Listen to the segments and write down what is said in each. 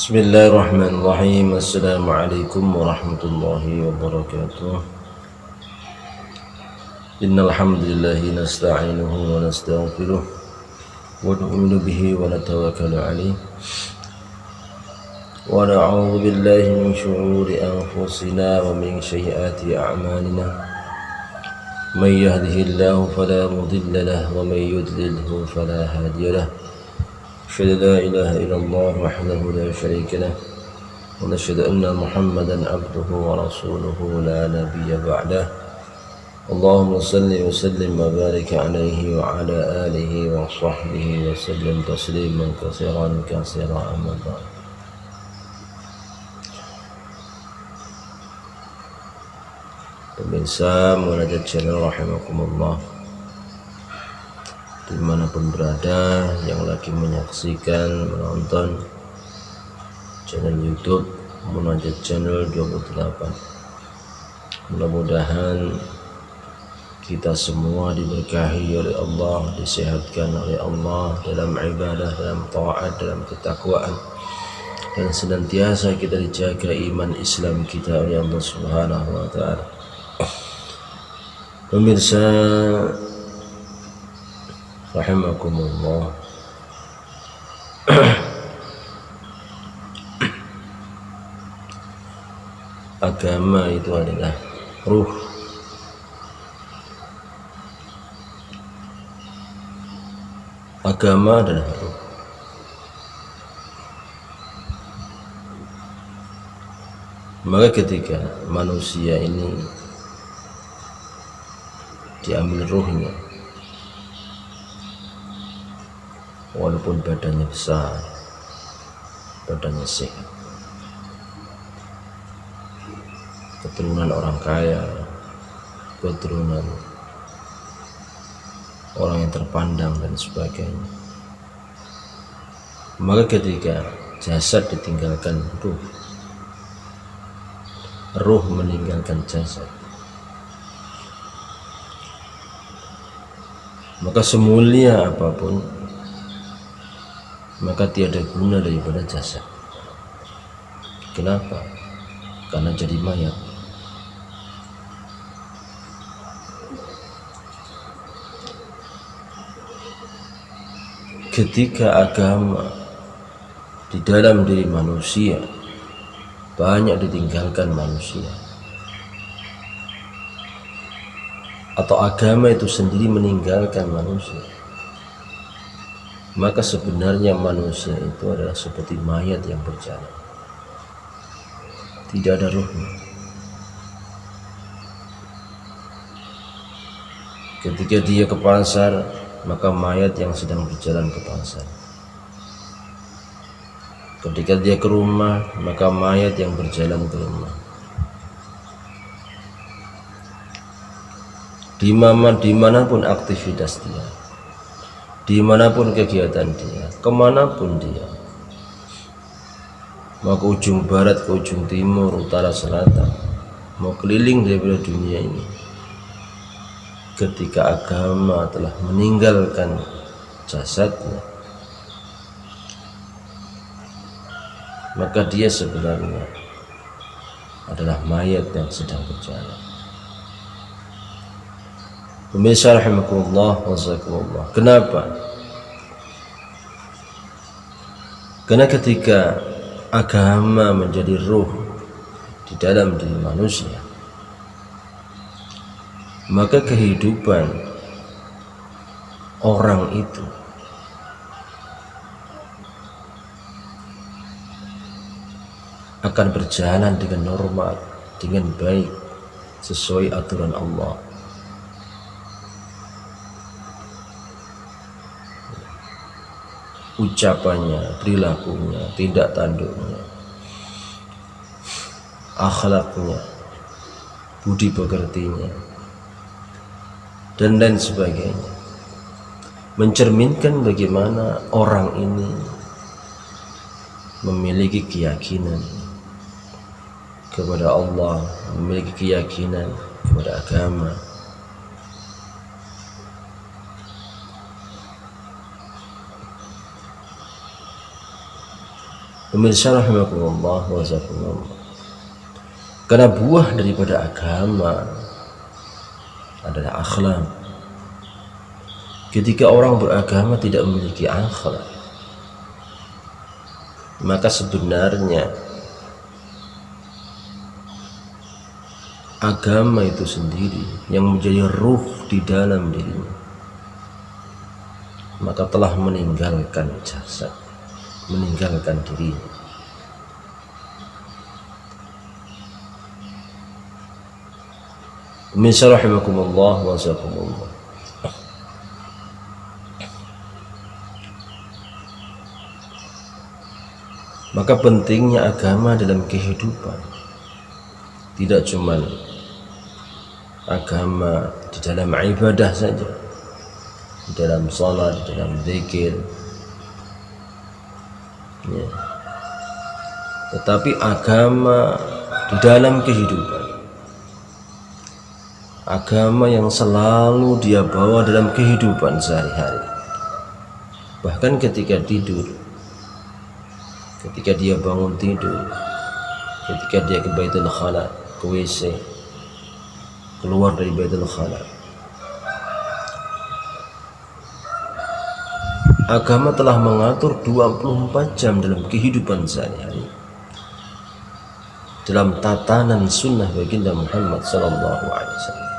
Bismillahirrahmanirrahim. Assalamualaikum warahmatullahi wabarakatuh. Innal hamdalillahi nasta'inuhu wa nastaghfiruh wa nu'minu bihi wa natawakkalu alayh wa na'udzu billahi min shururi anfusina wa min sayyiati a'malina. May yahdihillahu fala mudilla lahu wa may yudlilhu fala hadiya lahu. أشهد لا إله إلا الله وحده لا شريك له ونشهد أن محمدا عبده ورسوله لا نبي بعده اللهم صل وسلم وبارك عليه وعلى آله وصحبه وسلم تسليما كثيرا كثيرا أما بعد. Pemirsa Munajat Channel rahimakumullah, dimanapun berada yang lagi menyaksikan, menonton channel YouTube Munajat Channel 28, mudah-mudahan kita semua diberkahi oleh Allah, disehatkan oleh Allah dalam ibadah, dalam taat, dalam ketakwaan, dan senantiasa kita dijaga iman Islam kita oleh Allah Subhanahu wa Ta'ala. Pemirsa rahimakumullah, agama itu adalah ruh. Agama adalah ruh. Maka ketika manusia ini diambil ruhnya, walaupun badannya besar, badannya sehat, keturunan orang kaya, keturunan orang yang terpandang dan sebagainya, maka ketika jasad ditinggalkan ruh meninggalkan jasad, maka semulia apapun, maka tiada guna daripada jasad. Kenapa? Karena jadi mayat. Ketika agama di dalam diri manusia banyak ditinggalkan manusia, atau agama itu sendiri meninggalkan manusia, maka sebenarnya manusia itu adalah seperti mayat yang berjalan, tidak ada ruhnya. Ketika dia ke pasar, maka mayat yang sedang berjalan ke pasar. Ketika dia ke rumah, maka mayat yang berjalan ke rumah. Dimanapun aktivitas dia, dimanapun kegiatan dia, kemanapun dia, mau ke ujung barat, ke ujung timur, utara, selatan, mau keliling daripada dunia ini, ketika agama telah meninggalkan jasadnya, maka dia sebenarnya adalah mayat yang sedang berjalan. Pemirsa rahimakumullah wa jazakumullah. Kenapa? Karena ketika agama menjadi ruh di dalam diri manusia, maka kehidupan orang itu akan berjalan dengan normal, dengan baik, sesuai aturan Allah. Ucapannya, perilakunya, tindak tanduknya, akhlaknya, budi pekertinya, dan lain sebagainya, mencerminkan bagaimana orang ini memiliki keyakinan kepada Allah, memiliki keyakinan kepada agama, Pemirsa rahimakumullah wa jazakumullah. Karena buah daripada agama adalah akhlak. Ketika orang beragama tidak memiliki akhlak, maka sebenarnya agama itu sendiri yang menjadi ruh di dalam dirinya, maka telah meninggalkan jasad, meninggalkan dirinya. Pemirsa rahimakumullah wa jazakumullah. Maka pentingnya agama dalam kehidupan, tidak cuma agama di dalam ibadah saja, di dalam salat, di dalam zikir, ya. Tetapi agama di dalam kehidupan, agama yang selalu dia bawa dalam kehidupan sehari-hari. Bahkan ketika tidur, ketika dia bangun tidur, ketika dia ke Baitul Khala, ke WC, keluar dari Baitul Khala, agama telah mengatur 24 jam dalam kehidupan sehari-hari, dalam tatanan sunnah baginda Muhammad sallallahu alaihi wasallam.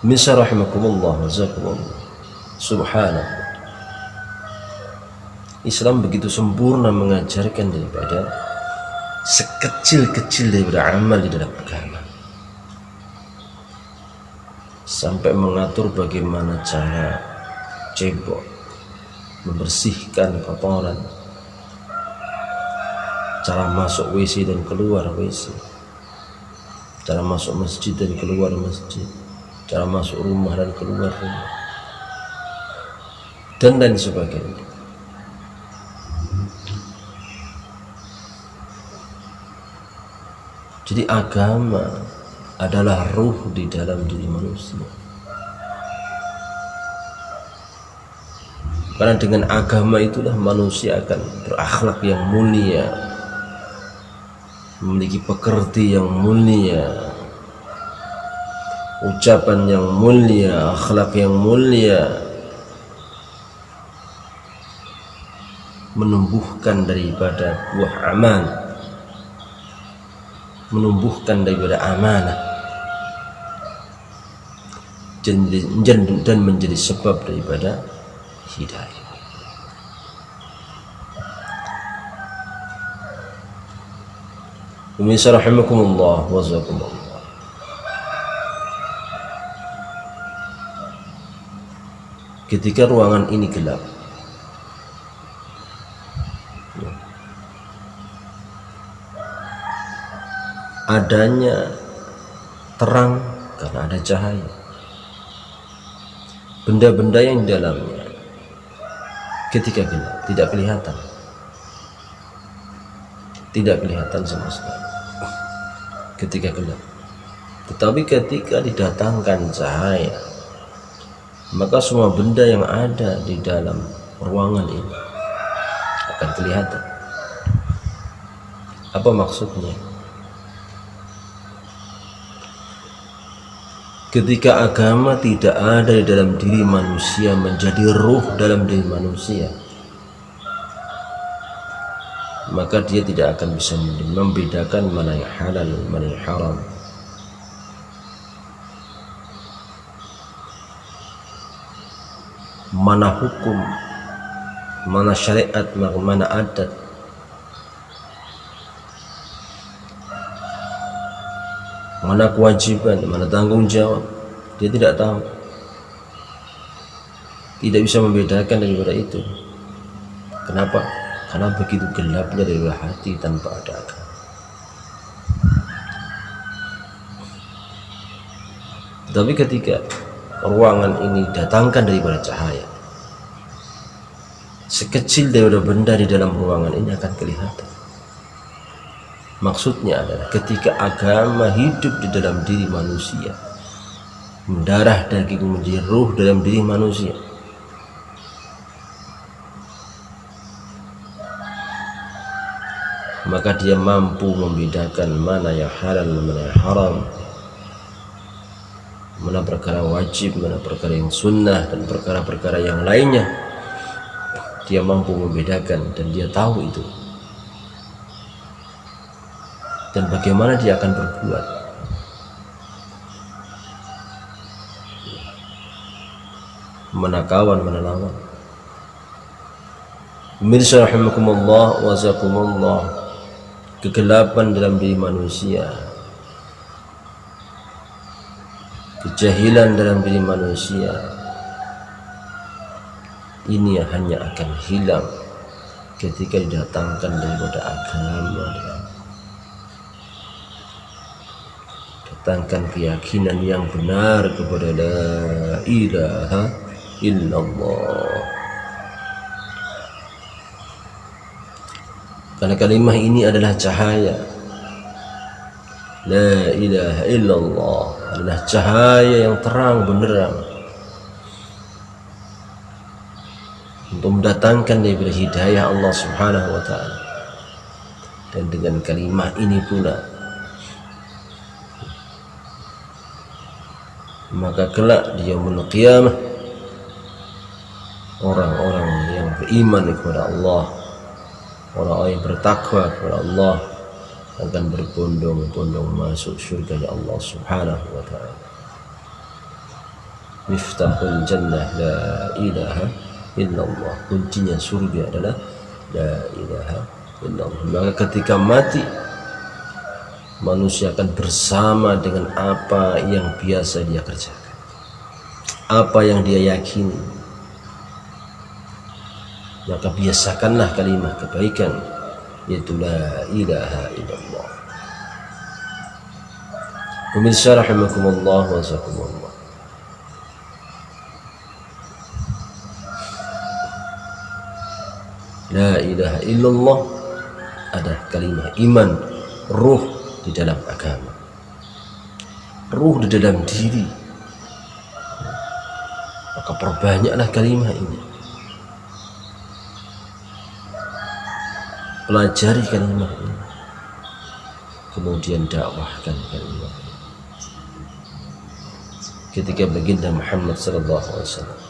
Misal rahimakumullah wa jazakumullah. Subhanallah, Islam begitu sempurna mengajarkan daripada sekecil-kecil daripada amal di dalam agama, sampai mengatur bagaimana cara cebok, membersihkan kotoran, cara masuk WC dan keluar WC, cara masuk masjid dan keluar masjid, cara masuk rumah dan keluar rumah, dan lain sebagainya. Jadi agama adalah ruh di dalam diri manusia. Karena dengan agama itulah manusia akan berakhlak yang mulia, memiliki pekerti yang mulia, ucapan yang mulia, akhlak yang mulia, menumbuhkan daripada buah amal, menumbuhkan daripada amanah, dan menjadi sebab daripada hidayah. Pemirsa rahimakumullah wa jazakumullah. Ketika ruangan ini gelap, adanya terang karena ada cahaya. Benda-benda yang di dalamnya ketika gelap tidak kelihatan, tidak kelihatan sama sekali ketika gelap. Tetapi ketika didatangkan cahaya, maka semua benda yang ada di dalam ruangan ini akan kelihatan. Apa maksudnya? Ketika agama tidak ada di dalam diri manusia, menjadi ruh dalam diri manusia, maka dia tidak akan bisa membedakan mana yang halal, mana yang haram. Mana hukum, mana syariat, mana adat. Mana kewajiban, mana tanggung jawab, dia tidak tahu, tidak bisa membedakan daripada itu. Kenapa? Karena begitu gelapnya dari hati tanpa ada agama. Tapi ketika ruangan ini datangkan daripada cahaya, sekecil daripada benda di dalam ruangan ini akan kelihatan. Maksudnya adalah ketika agama hidup di dalam diri manusia, mendarah daging menjadi ruh dalam diri manusia, maka dia mampu membedakan mana yang halal, mana yang haram, mana perkara wajib, mana perkara yang sunnah, dan perkara-perkara yang lainnya. Dia mampu membedakan dan dia tahu itu. Dan bagaimana dia akan berbuat. Mana kawan, mana lawan. Pemirsa rahimakumullah wa jazakumullah, kegelapan dalam diri manusia, kejahilan dalam diri manusia, ini hanya akan hilang ketika didatangkan daripada agama, datangkan keyakinan yang benar kepada la ilaha illallah. Karena kalimah ini adalah cahaya. La ilaha illallah adalah cahaya yang terang benderang untuk mendatangkan daripada hidayah Allah subhanahu wa ta'ala. Dan dengan kalimah ini pula maka kelak di yaumul qiyamah orang-orang yang beriman kepada Allah, orang-orang yang bertakwa kepada Allah akan berbondong-bondong masuk surga ya Allah subhanahu wa ta'ala. Miftahul jannah la ilaha illallah, kuncinya surga adalah la ilaha illallah. Maka ketika mati manusia akan bersama dengan apa yang biasa dia kerjakan, apa yang dia yakini. Maka biasakanlah kalimat kebaikan, yaitu la ilaha illallah. Pemirsa rahimakumullah wa jazakumullah, la ilaha illallah adalah kalimat iman, ruh di dalam agama, ruh di dalam diri. Maka perbanyaklah kalimat ini, pelajari kalimat ini, kemudian dakwahkan kalimat ini. Ketika baginda Muhammad sallallahu alaihi wasallam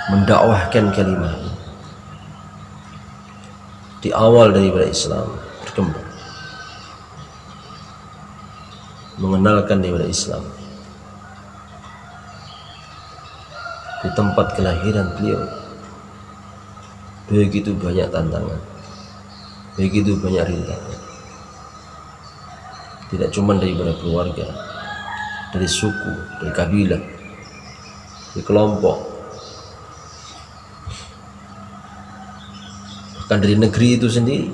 mendakwahkan kalimat ini di awal daripada Islam berkembang, mengenalkan daripada Islam di tempat kelahiran beliau, begitu banyak tantangan, begitu banyak rintangan. Tidak cuma daripada keluarga, dari suku, dari kabilah, dari kelompok, bahkan dari negeri itu sendiri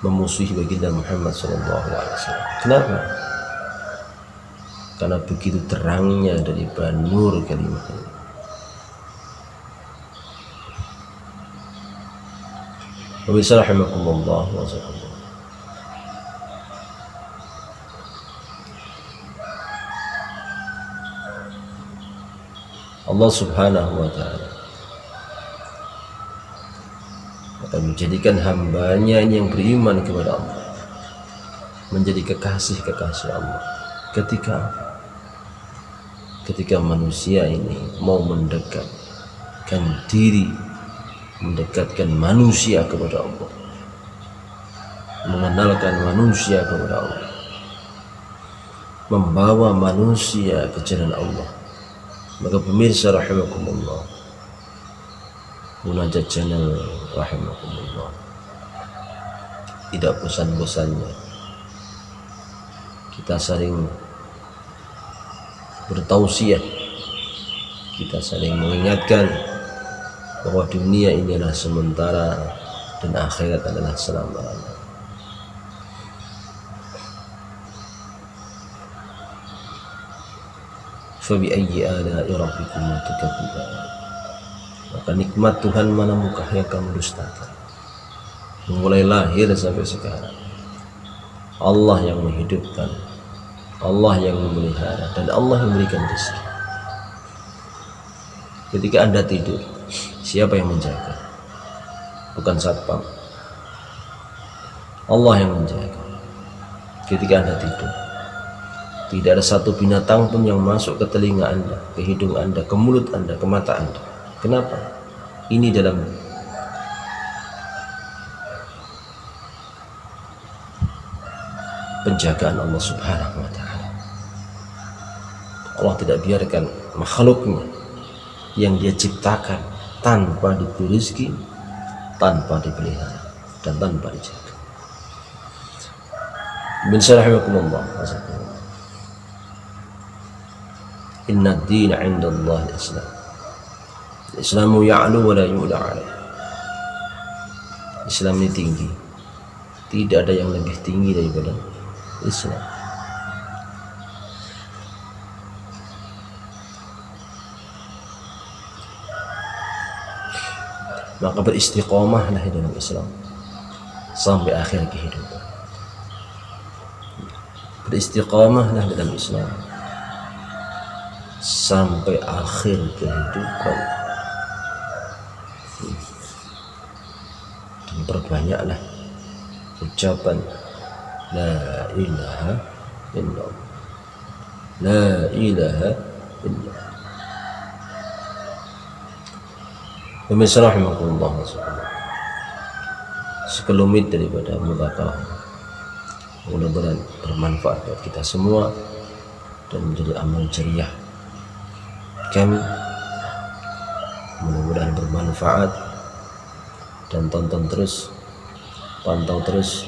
memusuhi baginda Muhammad SAW. Kenapa? Karena begitu terangnya dari nur kalimat ini. Pemirsa rahimakumullah wa jazakumullah, Allah subhanahu wa ta'ala akan menjadikan hambanya yang beriman kepada Allah menjadi kekasih-kekasih Allah. Ketika manusia ini mau mendekatkan diri, mendekatkan manusia kepada Allah, mengenalkan manusia kepada Allah, membawa manusia ke jalan Allah. Maka pemirsa rahimakumullah, Munajat Channel rahimakumullah, tidak bosan-bosannya kita saling bertausiah, kita saling mengingatkan bahwa dunia ini adalah sementara dan akhirat adalah selama-lamanya. Fabi'ayyi ala'i rabbikuma tukadziban, maka nikmat Tuhan manakah yang kamu dustakan? Mulai lahir sampai sekarang, Allah yang menghidupkan, Allah yang memelihara, dan Allah yang memberikan rezeki. Ketika Anda tidur, siapa yang menjaga? Bukan satpam, Allah yang menjaga. Ketika Anda tidur, tidak ada satu binatang pun yang masuk ke telinga Anda, ke hidung Anda, ke mulut Anda, ke mata Anda. Kenapa? Ini dalam penjagaan Allah Subhanahu wa Ta'ala. Allah tidak biarkan makhluknya yang Dia ciptakan tanpa diberi rezeki, tanpa dipelihara, dan tanpa dijaga. Bin Sarahimakumullah, Inna ad-dina 'inda Allah al-Islam. Islamu ya'lu wa la yu'la 'alaih. Islam ini tinggi, tidak ada yang lebih tinggi daripada Islam. Maka beristiqomahlah dalam Islam sampai akhir kehidupan. Beristiqomahlah dalam Islam sampai akhir kehidupan. Dan perbanyaklah ucapan La ilaha illallah, La ilaha illallah. Pemirsa rahimakumullah, sekelumit daripada mudzakarah mudah-mudahan bermanfaat buat kita semua dan menjadi amal jariah kami. Mudah-mudahan bermanfaat, dan tonton terus, pantau terus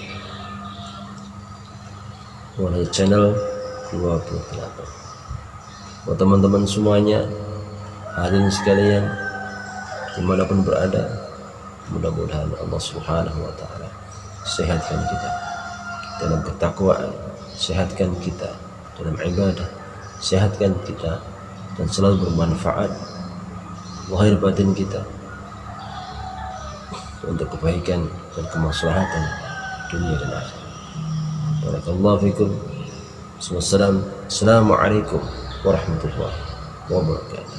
melalui channel 28. Buat teman-teman semuanya, hadirin sekalian dimanapun berada, mudah-mudahan Allah Subhanahu wa Ta'ala sehatkan kita dalam ketakwaan, sehatkan kita dalam ibadah, sehatkan kita dan selalu bermanfaat lahir batin kita untuk kebaikan dan kemaslahatan dunia dan akhirat. Barakallahu fikum. Assalamualaikum warahmatullahi wabarakatuh.